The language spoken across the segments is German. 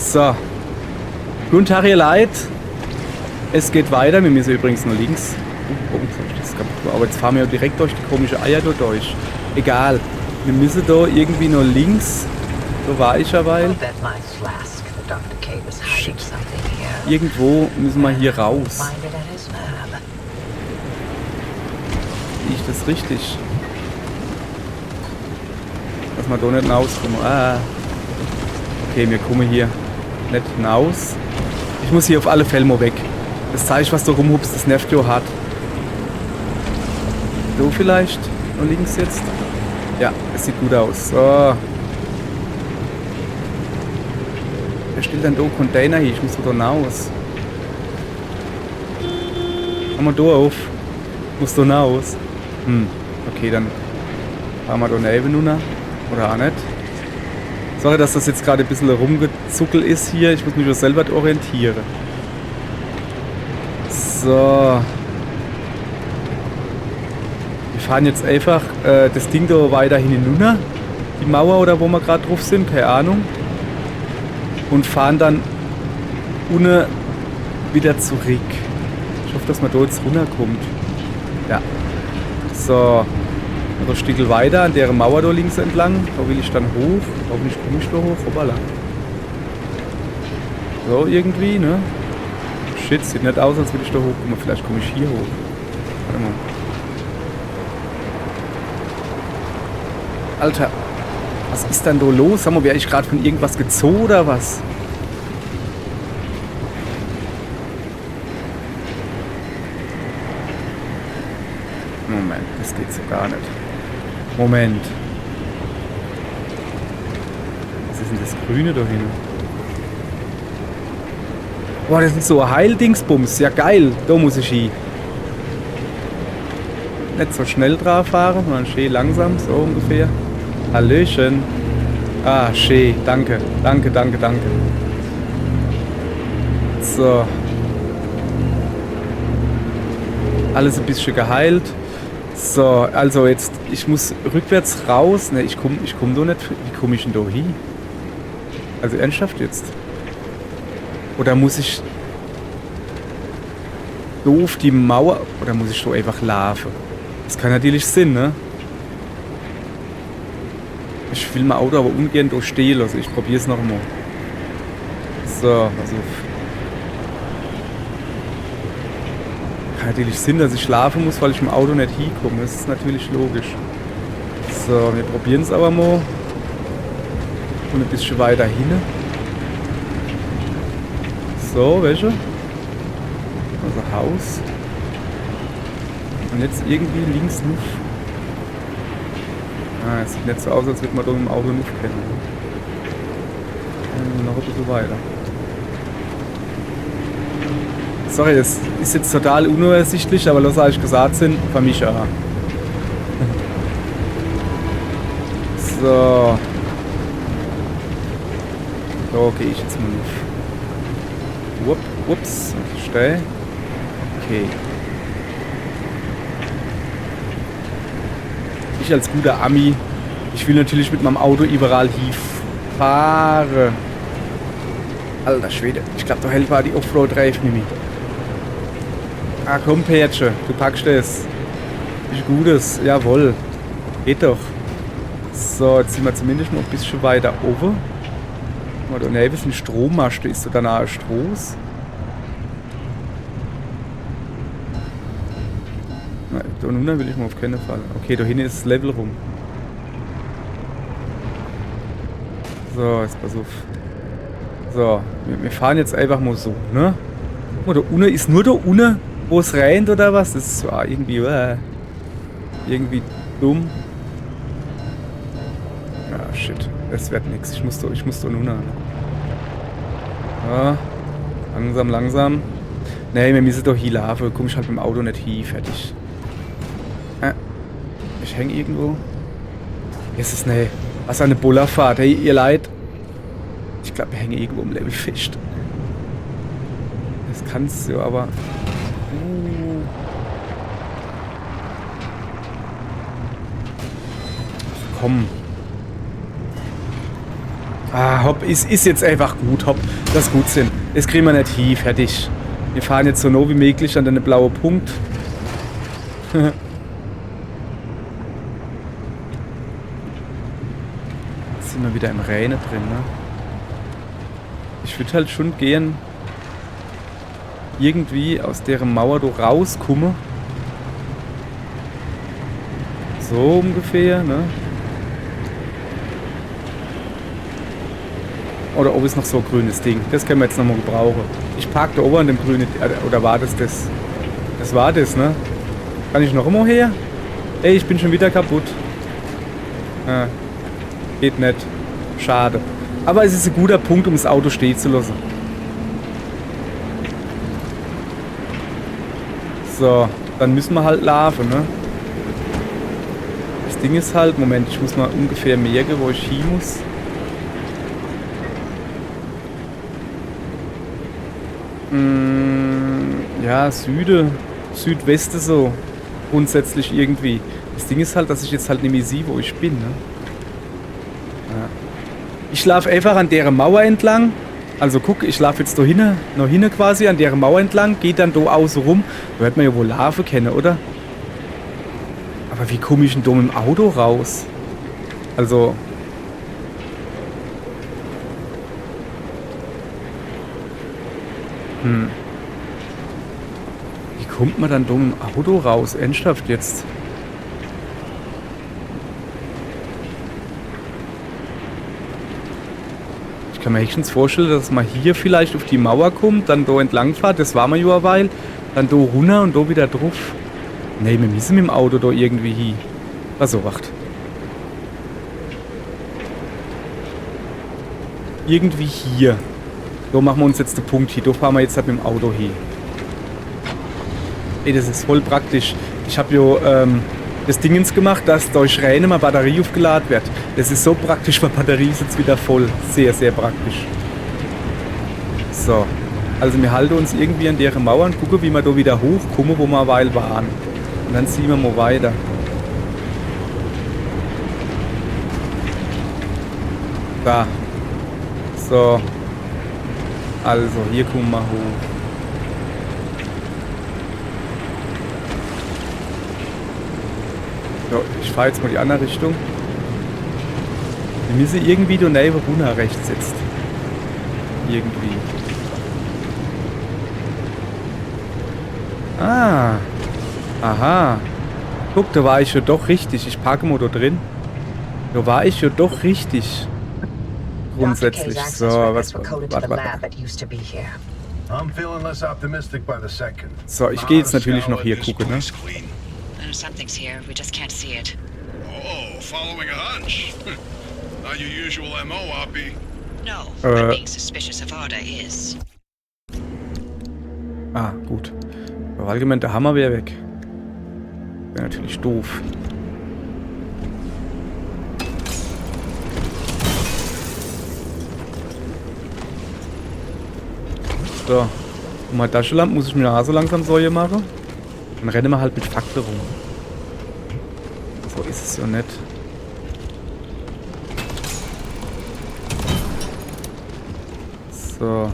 So. Guten Tag, ihr Leid. Es geht weiter. Wir müssen übrigens nur links. Aber jetzt fahren wir direkt durch die komische Eier da durch. Egal. Wir müssen da irgendwie nur links. So war ich ja weil. Shit. Irgendwo müssen wir hier raus. Sehe ich das richtig? Dass wir da nicht rauskommen. Ah. Okay, wir kommen hier nicht hinaus. Ich muss hier auf alle Fälle mal weg. Das Zeichen, was da rumhupst, das nervt ja hart. So vielleicht? Und links jetzt? Ja, es sieht gut aus. So. Wer stellt denn da Container hier? Ich muss da hinaus. Haben wir da auf? Ich muss da hinaus. Okay, dann fahren wir da neben nun. Oder auch nicht. Sorry, dass das jetzt gerade ein bisschen rumgezuckelt ist hier. Ich muss mich auch selber orientieren. So. Wir fahren jetzt einfach das Ding da weiter hinunter. Die Mauer oder wo wir gerade drauf sind, keine Ahnung. Und fahren dann ohne wieder zurück. Ich hoffe, dass man da jetzt runterkommt. Ja. So. Noch ein Stückchen weiter an der Mauer da links entlang. Da will ich dann hoch. Hoffentlich komme ich da hoch. Hoppala. So irgendwie, ne? Shit, sieht nicht aus, als würde ich da hochkommen. Vielleicht komme ich hier hoch. Warte mal. Alter, was ist denn da los? Sag mal, wäre ich gerade von irgendwas gezogen oder was? Moment, das geht so gar nicht. Moment. Was ist denn das Grüne da hinten? Boah, das ist so ein Heildingsbums. Ja geil, da muss ich hin. Nicht so schnell drauf fahren, sondern schön langsam, so ungefähr. Hallöchen. Ah, schön, danke. Danke, danke, danke. So. Alles ein bisschen geheilt. So, also jetzt, ich muss rückwärts raus. Ne, ich komm doch nicht. Wie komme ich denn da hin? Also ernsthaft jetzt? Oder muss ich doof die Mauer? Oder muss ich da einfach laufen? Das kann natürlich Sinn, ne? Ich will mein Auto aber ungern da stehen lassen. Ich probiere es nochmal. So, also. Kann natürlich Sinn, dass ich schlafen muss, weil ich im Auto nicht hinkomme. Das ist natürlich logisch. So, wir probieren es aber mal. Und ein bisschen weiter hin. So, welche? Also Haus. Und jetzt irgendwie links Luft. Ah, es sieht nicht so aus, als würde man da im Auto Luft kennen. Noch ein bisschen weiter. Sorry, das ist jetzt total unübersichtlich, aber das, was ich gesagt sind, für mich auch. So. So gehe ich jetzt mal auf. Ups, stell. Okay. Ich als guter Ami, ich will natürlich mit meinem Auto überall hinfahren. Alter Schwede, ich glaube, da hält war die Offroad-Reifen nicht mehr. Ah komm, Pärchen, du packst das. Ist Gutes, jawohl. Geht doch. So, jetzt sind wir zumindest noch ein bisschen weiter oben. Oder ne, wir sind Strommaste, ist so danach ein Stroß. Nein, da unten will ich mal auf keinen Fall. Okay, da hinten ist das Level rum. So, jetzt pass auf. So, wir fahren jetzt einfach mal so, ne? Oder unten ist nur da unten, wo es rennt oder was? Das ist so irgendwie dumm. Ja, shit. Das wird nix. Ich muss da nun an. Ja, langsam. Ne, wir müssen doch hier laufen. Komm ich halt mit dem Auto nicht hin. Fertig. Ich hänge irgendwo. Es ist ne. Was eine Bullerfahrt. Hey, ihr Leid. Ich glaube, wir hängen irgendwo im Level fest. Das kannst du aber. Ach, komm. Ah, hopp, ist jetzt einfach gut, hopp. Das gut sind. Das kriegen wir nicht hin, fertig. Wir fahren jetzt so nah wie möglich an den blauen Punkt. Jetzt sind wir wieder im Reine drin, ne? Ich würde halt schon gern irgendwie aus der Mauer da rauskommen. So ungefähr, ne? Oder ob es noch so ein grünes Ding. Das können wir jetzt nochmal gebrauchen. Ich parke da oben an dem grünen... Oder war das das? Das war das, ne? Kann ich noch immer her? Ey, ich bin schon wieder kaputt. Ah, geht nicht. Schade. Aber es ist ein guter Punkt, um das Auto stehen zu lassen. So, dann müssen wir halt laufen, ne? Das Ding ist halt... Moment, ich muss mal ungefähr merken, wo ich hin muss. Ja, Südwesten so. Grundsätzlich irgendwie. Das Ding ist halt, dass ich jetzt halt nicht mehr sehe, wo ich bin, ne? Ja. Ich laufe einfach an der Mauer entlang. Also guck, ich laufe jetzt da hinten, noch hinten quasi, an der Mauer entlang, geht dann da außen rum. Da wird man ja wohl laufen können, oder? Aber wie komme ich denn da mit dem Auto raus? Also... Wie kommt man dann da mit dem Auto raus? Ernsthaft jetzt? Ich kann mir höchstens vorstellen, dass man hier vielleicht auf die Mauer kommt, dann da entlang fährt, das war man ja eine Weile, dann da runter und da wieder drauf. Ne, wir müssen mit dem Auto da irgendwie hin. Also, wacht. Irgendwie hier. Da machen wir uns jetzt den Punkt hier. Da fahren wir jetzt halt mit dem Auto hin. Ey, das ist voll praktisch. Ich habe ja das Dingens gemacht, dass durch Reine mal Batterie aufgeladen wird. Das ist so praktisch, weil Batterie ist jetzt wieder voll. Sehr, sehr praktisch. So. Also wir halten uns irgendwie an deren Mauer und gucken, wie wir da wieder hochkommen, wo wir eine Weile waren. Und dann ziehen wir mal weiter. Da. So. Also, hier kommen wir hoch. So, ich fahre jetzt mal die andere Richtung. Wir müssen irgendwie da neben runter rechts jetzt. Irgendwie. Ah. Aha. Guck, da war ich ja doch richtig. Ich parke mal da drin. Da war ich ja doch richtig. Grundsätzlich. So, warte. So, ich gehe jetzt natürlich noch hier gucken, ne? Something's here, we just can't see it. Oh, following a hunch. Not your usual MO, Oppie. No, but being suspicious of Order is. Ah, gut. Aber allgemein, der Hammer wäre weg. Wäre natürlich doof. So. Und mal Taschenlampe muss ich mir auch so langsam Säue machen. Dann rennen wir halt mit Fackel rum. So ist es ja nicht. So.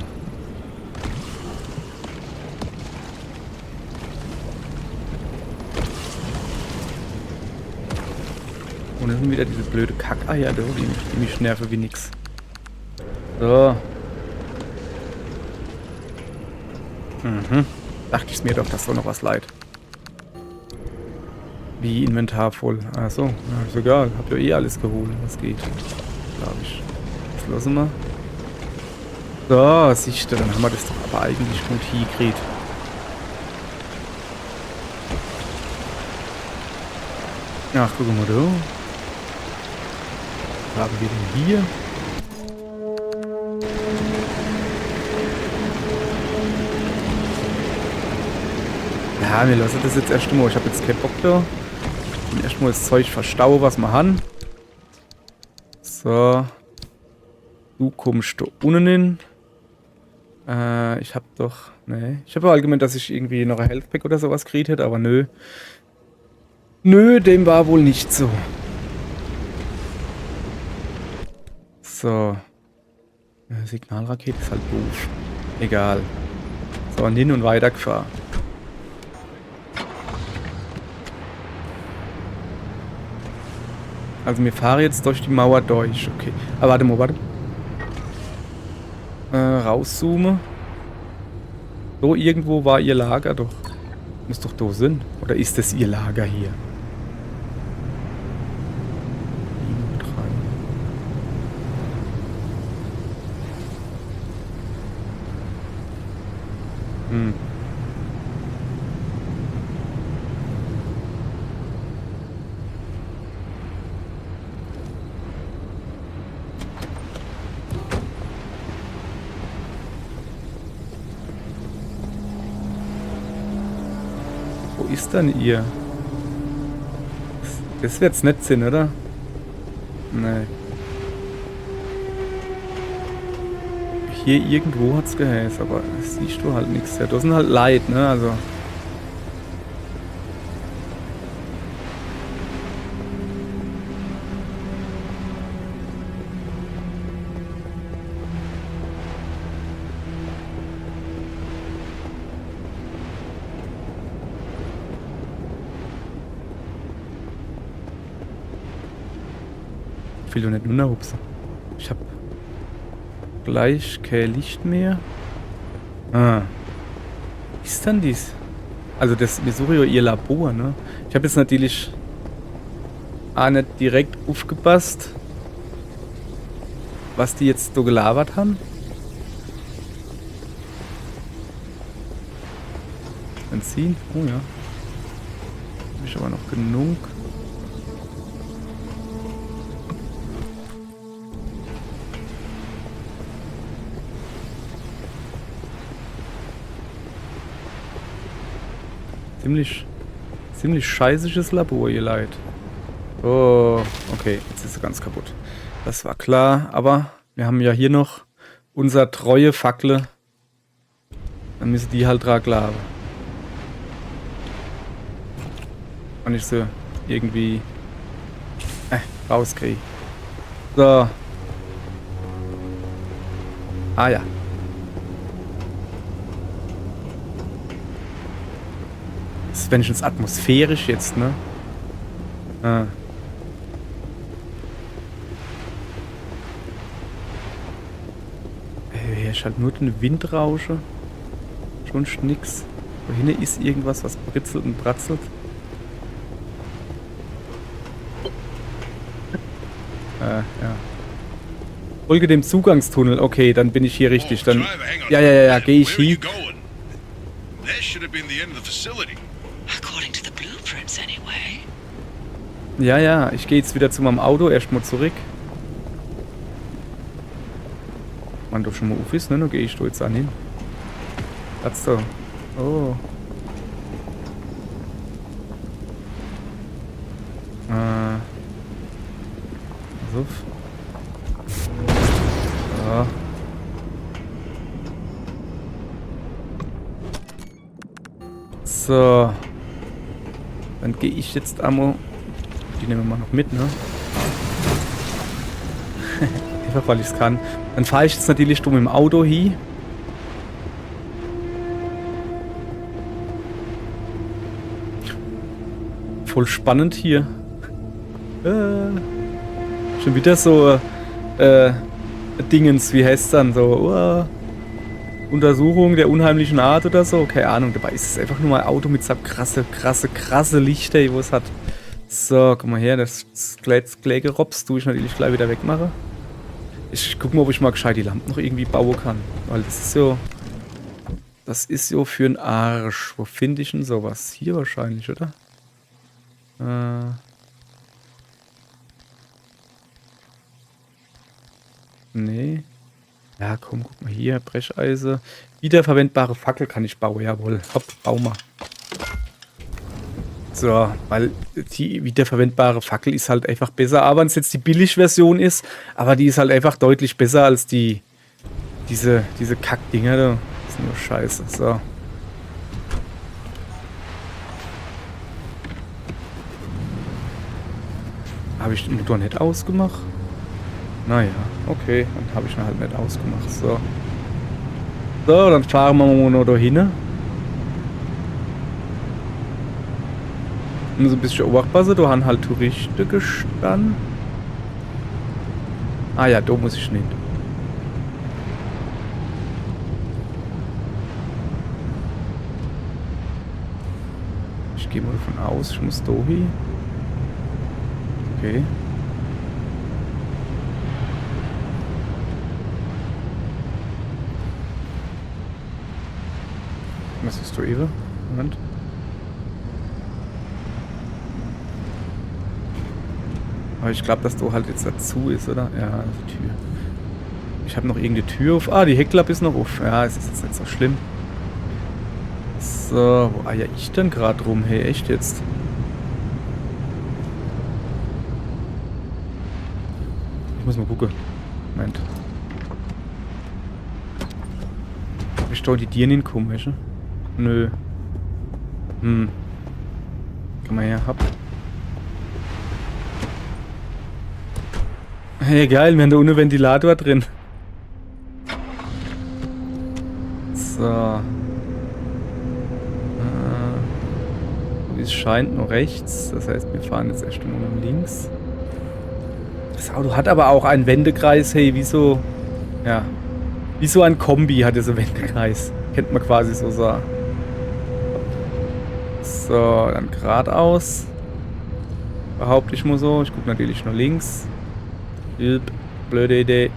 Und dann sind wieder diese blöde Kackeier, die mich nerven wie nix. So. Dachte ich mir doch, dass so noch was leid. Wie Inventar voll. Achso, ja, ist egal. Hab ja eh alles geholt. Was geht. Glaube ich. Das lassen wir. So, siehst du, dann haben wir das doch aber eigentlich gut hingekriegt. Ach, guck mal da. Was haben wir denn hier? Ja, wir lassen das jetzt erst mal. Ich habe jetzt keinen Bock da. Und erstmal das Zeug verstauen, was wir haben. So. Du kommst da unten hin. Ich hab doch... Ne. Ich habe allgemein, dass ich irgendwie noch ein Health Pack oder sowas gekriegt hätte, aber nö. Nö, dem war wohl nicht so. So. Signalrakete ist halt doof. Egal. So, und hin und weiter gefahren. Also wir fahren jetzt durch die Mauer durch. Okay. Aber warte. Rauszoomen. So irgendwo war ihr Lager doch. Muss doch da sein. Oder ist das ihr Lager hier? 3. Wo ist denn ihr? Das wird's nicht sein, oder? Nee. Hier irgendwo hat's geheißen, aber das siehst du halt nichts. Ja, das sind halt Leid, ne? Also. Ich will doch nicht runterhupsen. Ich hab gleich kein Licht mehr. Ah. Was ist denn dies? Also das, wir suchen ja ihr Labor, ne? Ich habe jetzt natürlich auch nicht direkt aufgepasst, was die jetzt so gelabert haben. Benzin? Oh ja. Hab ich aber noch genug. Ziemlich scheißiges Labor, ihr Leid. Oh, okay, jetzt ist sie ganz kaputt. Das war klar, aber wir haben ja hier noch unser treue Fackel. Dann müssen die halt dran glauben. Und ich so irgendwie rauskriege. So. Ah ja. Das ist wenigstens atmosphärisch jetzt, ne? Ah. Hier ist halt nur eine Windrausche. Schon nix. Da hinten ist irgendwas, was britzelt und bratzelt. Ja. Folge dem Zugangstunnel. Okay, dann bin ich hier richtig. Dann. Ja, gehe ich hier. According to the blueprints, anyway. Ja, ich gehe jetzt wieder zu meinem Auto, erstmal zurück. Man doch schon mal auf ist, ne? Dann gehe ich da jetzt an hin. Platz da. Oh. So. Ja. So. Dann gehe ich jetzt einmal. Die nehmen wir mal noch mit, ne? Einfach weil ich es kann. Dann fahre ich jetzt natürlich dumm im Auto hin. Voll spannend hier. Schon wieder so Dingens, wie heißt es dann? So Untersuchung der unheimlichen Art oder so. Keine Ahnung. Dabei ist es einfach nur mal ein Auto mit so krasse Lichter, wo es hat. So, guck mal her. Das Klägerops tue ich natürlich gleich wieder wegmachen. Ich guck mal, ob ich mal gescheit die Lampen noch irgendwie bauen kann. Weil das ist so. Das ist so für einen Arsch. Wo finde ich denn sowas? Hier wahrscheinlich, oder? Nee. Ja, komm, guck mal hier. Brecheise. Wiederverwendbare Fackel kann ich bauen. Jawohl. Hopp, bau mal. So, weil die wiederverwendbare Fackel ist halt einfach besser. Aber wenn es jetzt die Billigversion ist, aber die ist halt einfach deutlich besser als diese Kackdinger da. Das ist nur scheiße. So. Habe ich den Motor nicht ausgemacht? Naja, okay. Dann habe ich ihn halt nicht ausgemacht. So. So, dann fahren wir mal noch da hin. Muss ein bisschen aufpassen, da haben halt Touristen gestanden. Ah ja, da muss ich nicht. Ich gehe mal davon aus, ich muss da hin. Okay. Was ist da eben? Moment. Aber ich glaube, dass da halt jetzt dazu ist, oder? Ja, die Tür. Ich habe noch irgendeine Tür auf. Ah, die Heckklappe ist noch auf. Ja, es ist jetzt nicht so schlimm. So, wo eier ich denn gerade rum? Hey, echt jetzt? Ich muss mal gucken. Moment. Hab ich da die Tiere hinkommen, weißt du? Nö. Kann man ja haben. Hey, geil, wir haben da ohne Ventilator drin. So. Es scheint nur rechts. Das heißt, wir fahren jetzt erst mal nach links. Das Auto hat aber auch einen Wendekreis. Hey, wie so... Ja. Wie so ein Kombi hat es einen Wendekreis. Kennt man quasi so. So, dann geradeaus. Behaupte ich mal so. Ich gucke natürlich nur links. Blöde Idee.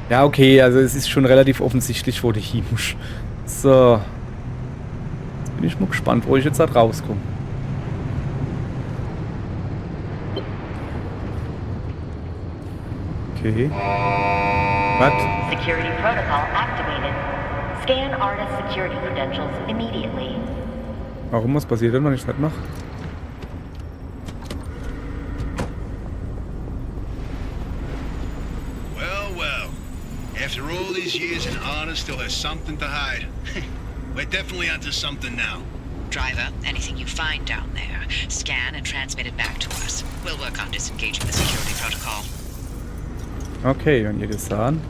Ja, okay, also es ist schon relativ offensichtlich, wo du hin musst. So. Jetzt bin ich mal gespannt, wo ich jetzt da rauskomme. Okay. Was? Security protocol activated. Scan artist security credentials immediately. Warum? Was passiert denn, wenn ich das nicht mache? Well. After all these years, an artist still has something to hide. We're definitely onto something now. Driver, anything you find down there, scan and transmit it back to us. We'll work on disengaging the security protocol. Okay, wenn ihr das sahen.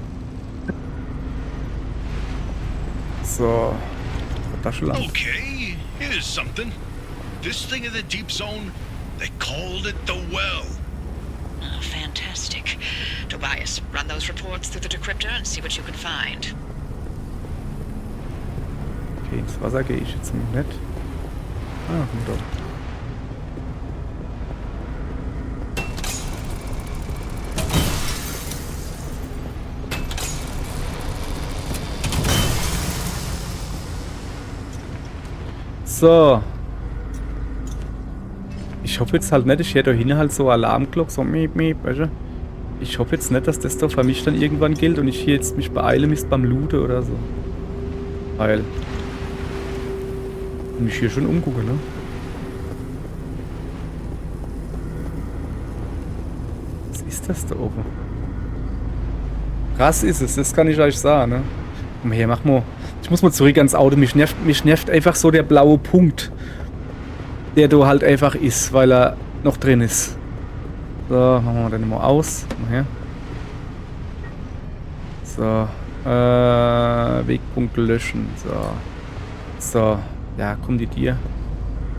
So. Tasche lang. Okay, here's something. This thing in the deep zone, they called it the Well. Oh, fantastic. Tobias, run those reports through the decryptor and see what you can find. Okay, ins Wasser gehe ich jetzt nicht. Ah, doch. So. Ich hoffe jetzt halt nicht, ich hätte da hinten halt so Alarmglock, so miep, miep, weißt du? Ich hoffe jetzt nicht, dass das da für mich dann irgendwann gilt und ich hier jetzt mich beeile misst beim Looten oder so. Weil... Ich mich hier schon umgucke, ne? Was ist das da oben? Krass ist es, das kann ich euch sagen, ne? Komm her, mach mal. Ich muss mal zurück ans Auto. Mich nervt einfach so der blaue Punkt, der da halt einfach ist, weil er noch drin ist. So, machen wir den mal aus. Mal her. So, Wegpunkt löschen. So, ja, komm die dir.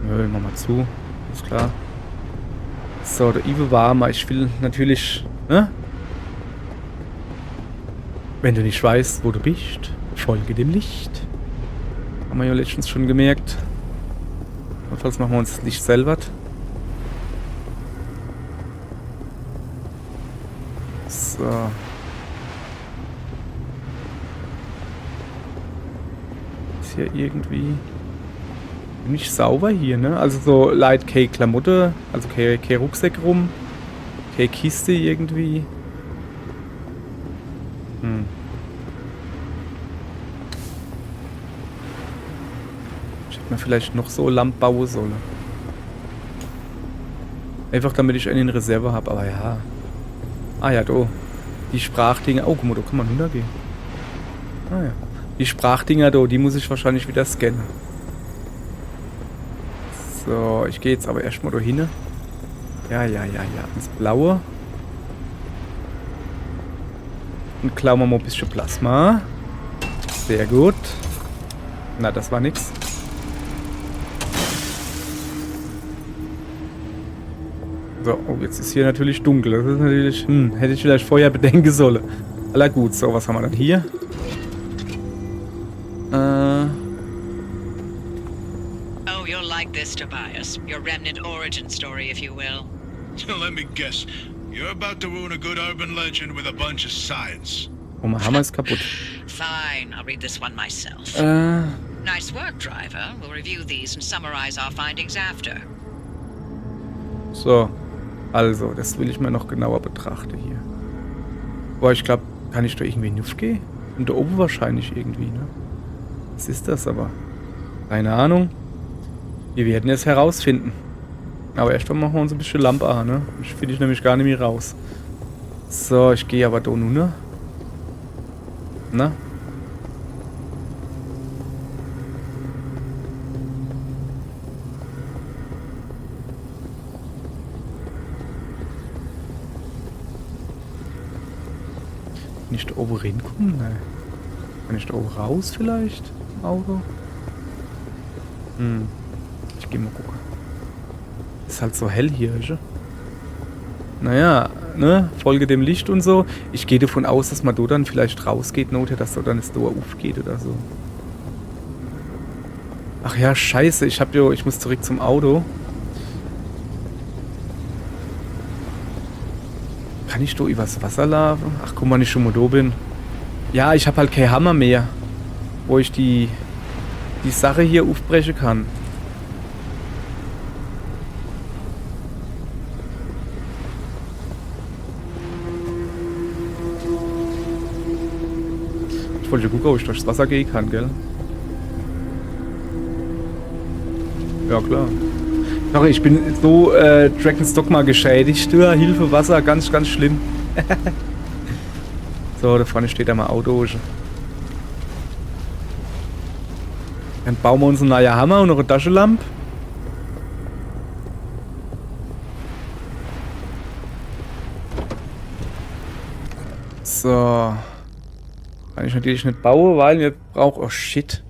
Nö, mach mal zu. Ist klar. So, der Ive Warmer. Ich will natürlich, ne? Wenn du nicht weißt, wo du bist, folge dem Licht. Haben wir ja letztens schon gemerkt. Jedenfalls machen wir uns das Licht selber. So. Ist hier irgendwie nicht sauber hier, ne? Also so light keine Klamotte, also keine Rucksack rum, keine Kiste irgendwie. Ich hätte mir vielleicht noch so Lamp bauen sollen. Einfach damit ich einen in Reserve habe, aber ja. Ah ja, da. Die Sprachdinger. Oh, guck mal, da kann man runtergehen. Ah ja. Die Sprachdinger da, die muss ich wahrscheinlich wieder scannen. So, ich gehe jetzt aber erstmal da hin. Ja. Ins Blaue. Und klauen wir mal ein bisschen Plasma. Sehr gut. Na, das war nix. So, oh, jetzt ist hier natürlich dunkel. Das ist natürlich, hätte ich vielleicht vorher bedenken sollen. Aller gut, so, was haben wir dann hier? Oh, you'll like this, Tobias. Your remnant origin story, if you will. Let me guess. You're about to ruin a good urban legend with a bunch of science. Oh, mein Hammer ist kaputt. Fine, I'll read this one myself. Nice work, driver. We'll review these and summarize our findings after. So. Also, das will ich mir noch genauer betrachten hier. Boah, ich glaube, kann ich da irgendwie hinaufgehen? Und da oben wahrscheinlich irgendwie, ne? Was ist das aber? Keine Ahnung. Wir werden es herausfinden. Aber erst mal machen wir uns ein bisschen Lampe an, ne? Ich finde ich nämlich gar nicht mehr raus. So, ich gehe aber da nun, ne? Na? Nicht da oben reinkommen? Ne. Kann ich da oben raus vielleicht? Im Auto? Ich geh mal gucken. Ist halt so hell hier, ist. Naja, ne? Folge dem Licht und so. Ich gehe davon aus, dass man da dann vielleicht rausgeht, Not, dass da dann das Tor aufgeht oder so. Ach ja, scheiße. Ich muss zurück zum Auto. Kann ich da übers Wasser laufen? Ach, guck mal, wenn ich schon mal da bin. Ja, ich habe halt keinen Hammer mehr, wo ich die Sache hier aufbrechen kann. Ich wollte gucken, ob ich durchs Wasser gehen kann, gell? Ja, klar. Doch, ich bin so Dragon's Dogma geschädigt. Ja, Hilfe, Wasser, ganz, ganz schlimm. So, da vorne steht einmal Auto. Dann bauen wir uns einen neuen Hammer und noch eine Taschenlampe. So. Kann ich natürlich nicht bauen, weil wir brauchen... Oh shit.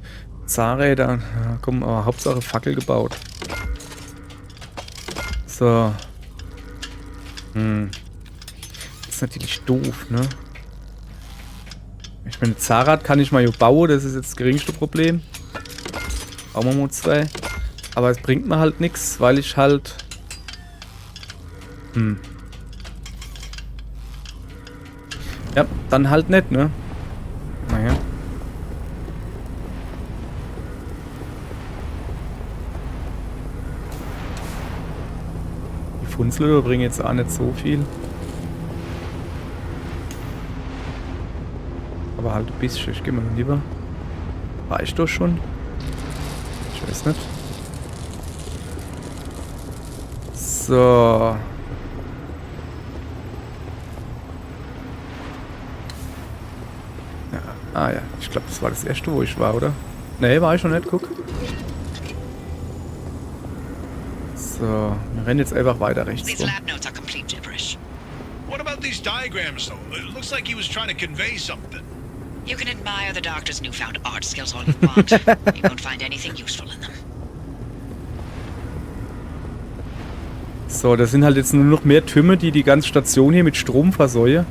Zahnräder. Ja, komm, aber Hauptsache Fackel gebaut. So. Das ist natürlich doof, ne? Ich meine, Zahnrad kann ich mal hier bauen, das ist jetzt das geringste Problem. Bauen wir mal 2. Aber es bringt mir halt nichts, weil ich halt... Ja, dann halt nicht, ne? Naja. Die Funzel bringen jetzt auch nicht so viel. Aber halt ein bisschen. Ich gehe mal lieber. War ich doch schon? Ich weiß nicht. So. Ja. Ah ja, ich glaube, das war das erste, wo ich war, oder? Ne, war ich schon nicht, guck. So, wir rennen jetzt einfach weiter rechts These rum. lab notes are complete gibberish. What about these diagrams, though? It looks like he was trying to convey something. You can admire the doctor's newfound art skills all you want. You won't find anything useful in them. So, das sind halt jetzt nur noch mehr Türme, die die ganze Station hier mit Strom versäuen.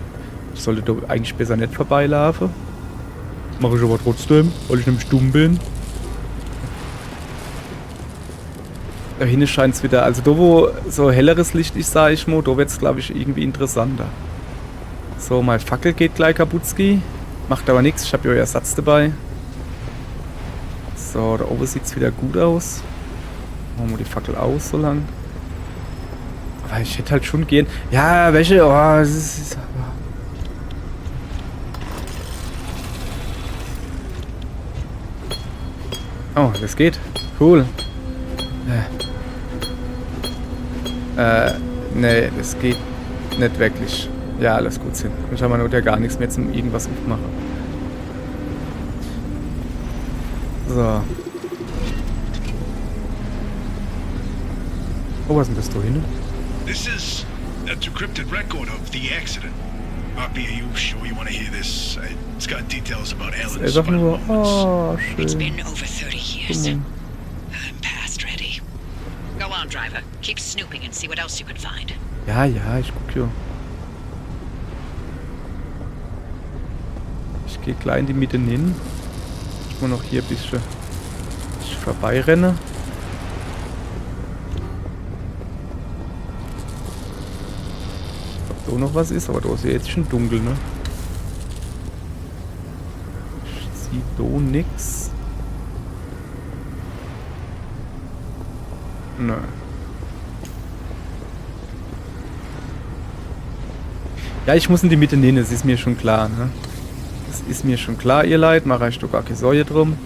Ich sollte da eigentlich besser nicht vorbeilaufen. Mache ich aber trotzdem, weil ich nämlich dumm bin. Da hinten scheint es wieder, also da wo so helleres Licht ist, sag ich mal, da wird es glaube ich irgendwie interessanter. So, meine Fackel geht gleich kaputski. Macht aber nichts, ich habe ja Ersatz dabei. So, da oben sieht es wieder gut aus. Machen wir die Fackel aus so lang. Aber ich hätte halt schon gehen. Ja, welche? Oh, das ist. Oh, das geht. Cool. Nee, das geht nicht wirklich. Ja, alles gut sind. Ich habe nur ja gar nichts mehr zum irgendwas aufmachen. So. Oh, was ist denn das da hinten? This is a decrypted record of the accident. Poppy, are you sure you want to hear this? It's got details about Alan's Einfach final nur, moments. oh, It's schön. been over 30 years. Guck mal. I'm past ready. Go on, driver. Keep snooping and see what else you can find. Ja, ja, ich guck ja. Ich gehe gleich in die Mitte hin. Ich muss noch hier ein bisschen vorbeirenne. Ob da noch was ist, aber da ist ja jetzt schon dunkel, ne? Ich sehe da nix. Nein. Ja, ich muss in die Mitte nehmen, das ist mir schon klar, ne? Das ist mir schon klar, ihr Leid, mache ich doch gar keine Sorge drum.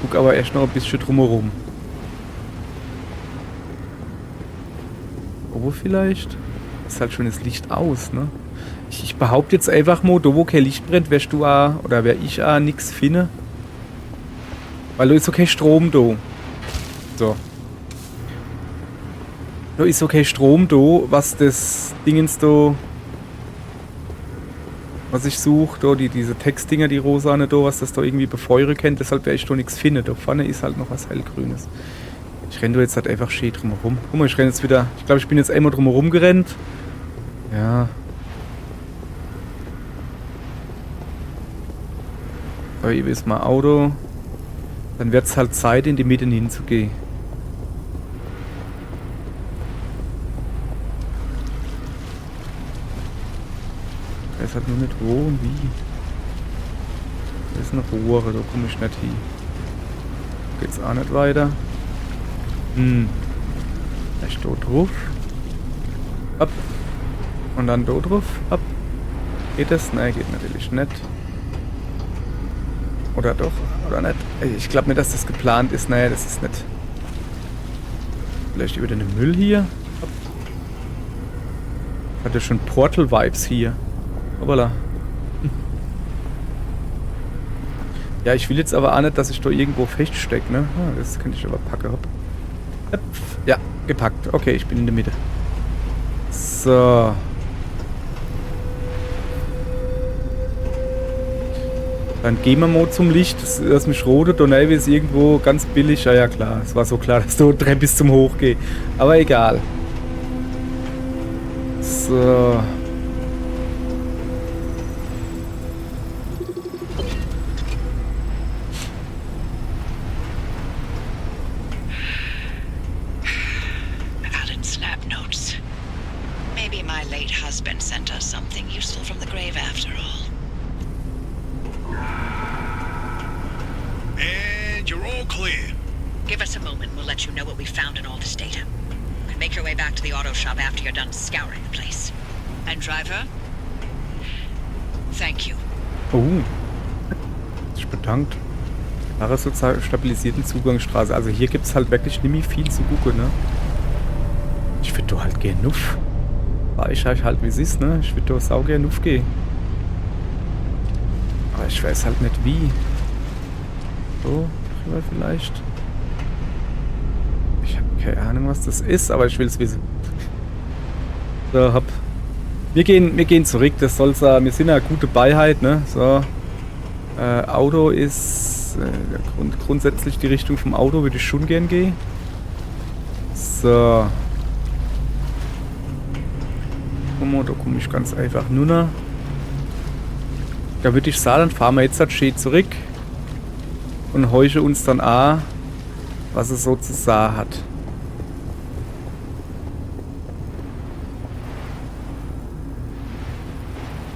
Guck aber erst noch ein bisschen drumherum. Oh, vielleicht? Ist halt schon das Licht aus, ne? Ich behaupte jetzt einfach mal, da wo kein Licht brennt, wirst du auch, oder wär ich auch nix finden. Weil da ist okay Strom da. So. Da ist okay Strom da, was das Dingens da, was ich suche, da diese Textdinger, die rosane da, was das da irgendwie befeuern kennt, deshalb werde ich da nichts finden. Da vorne ist halt noch was hellgrünes. Ich renne da jetzt halt einfach schön drumherum. Guck mal, ich renne jetzt wieder, ich glaube, ich bin jetzt einmal drumherum gerannt. Ja. So, hier ist mein Auto. Dann wird es halt Zeit, in die Mitte hinzugehen. Ich weiß halt nur nicht wo und wie. Das ist eine Rohre, da komme ich nicht hin. Geht's auch nicht weiter. Vielleicht da drauf. Ab. Und dann da drauf. Ab. Geht das? Nein, geht natürlich nicht. Oder doch? Oder nicht? Ich glaube nicht, dass das geplant ist. Naja, das ist nicht. Vielleicht über den Müll hier. Ab. Hat ja schon Portal-Vibes hier. Hoppala. Ja, ich will jetzt aber auch nicht, dass ich da irgendwo feststecke, ne? Ah, das könnte ich aber packen. Hopp. Ja, gepackt. Okay, ich bin in der Mitte. So. Dann gehen wir mal zum Licht. Das mich rote Donelli ist irgendwo ganz billig. Ja, ja, klar. Es war so klar, dass da Treppe bis zum Hoch geht. Aber egal. So. Alan's lab notes. Maybe my late husband sent us something useful from the grave after all. And you're all clear. Give us a moment and we'll let you know what we found in all this data. You can make your way back to the auto shop after you're done scouring the place. And driver? Thank you. Oh. Ich bedankt. Klare sozial stabilisierten Zugangsstraße. Also hier gibt es halt wirklich nicht mehr viel zu gucken, ne? Ich würde da halt gern nuff. War ich halt wie es ist, ne? Ich würde da sau gern nuff gehen. Aber ich weiß halt nicht wie. So, drüber vielleicht. Ich habe keine Ahnung, was das ist, aber ich will es wissen. So, hopp. Wir gehen zurück, das soll's ja, wir sind ja gute Beiheit, ne? So. Auto ist grundsätzlich die Richtung vom Auto, würde ich schon gern gehen. So. Guck mal, da komme ich ganz einfach nur noch. Da würde ich sagen, dann fahren wir jetzt halt schön zurück und heuche uns dann an, was es so zu sagen hat.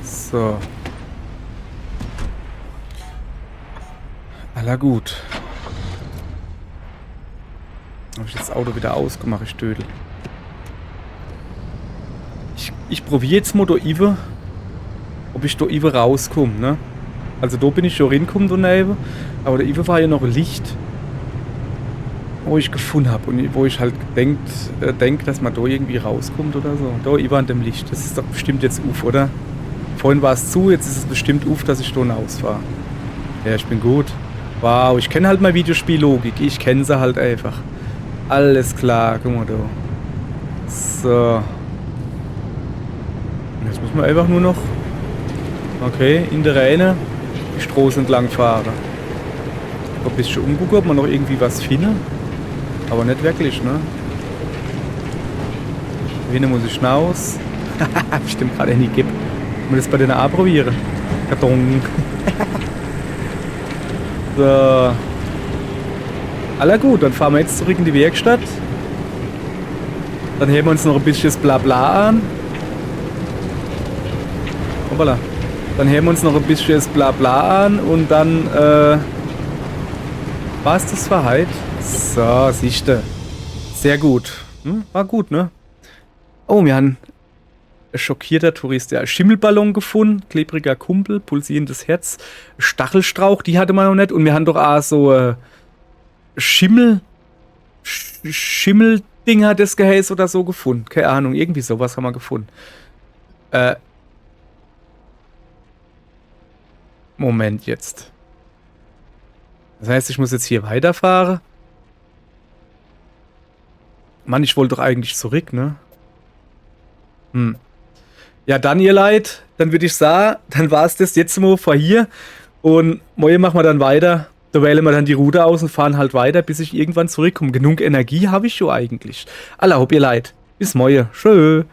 So. Aller gut. Habe ich das Auto wieder ausgemacht, ich Dödel. Ich probiere jetzt mal da Ive, ob ich da Ive rauskomme, ne? Also da bin ich schon reingekommen, da neben, aber da Ive war ja noch ein Licht, wo ich gefunden habe und wo ich halt denk, dass man da irgendwie rauskommt oder so. Da Ive an dem Licht, das ist doch bestimmt jetzt Uf, oder? Vorhin war es zu, jetzt ist es bestimmt Uf, dass ich da rausfahre. Ja, ich bin gut. Wow, ich kenne halt mal Videospiellogik, ich kenne sie halt einfach. Alles klar, guck mal da. So. Jetzt müssen wir einfach nur noch Okay, in der Reine die Straße entlang fahren. Ein bisschen umgucken, ob man noch irgendwie was finden. Aber nicht wirklich, ne? Wen muss ich hinaus? Bestimmt gerade nicht gibt. Wollen wir das bei denen auch probieren? Karton. So. Aller gut, dann fahren wir jetzt zurück in die Werkstatt. Dann heben wir uns noch ein bisschen das Blabla an. Hoppala. Dann heben wir uns noch ein bisschen das Blabla an und dann war es das für heute. So, siehste. Sehr gut. War gut, ne? Oh, wir haben ein schockierter Tourist, ja, Schimmelballon gefunden, klebriger Kumpel, pulsierendes Herz, Stachelstrauch, die hatte man noch nicht. Und wir haben doch auch so Schimmelding hat das Gehäuse oder so gefunden. Keine Ahnung, irgendwie sowas haben wir gefunden. Moment jetzt. Das heißt, ich muss jetzt hier weiterfahren. Mann, ich wollte doch eigentlich zurück, ne? Ja, dann, ihr Leid, dann würde ich sagen, dann war es das jetzt mal vor hier. Und morgen machen wir dann weiter. Da wählen wir dann die Route aus und fahren halt weiter, bis ich irgendwann zurückkomme. Genug Energie habe ich schon eigentlich. Alla, hopp ihr Leid. Bis morgen. Tschö.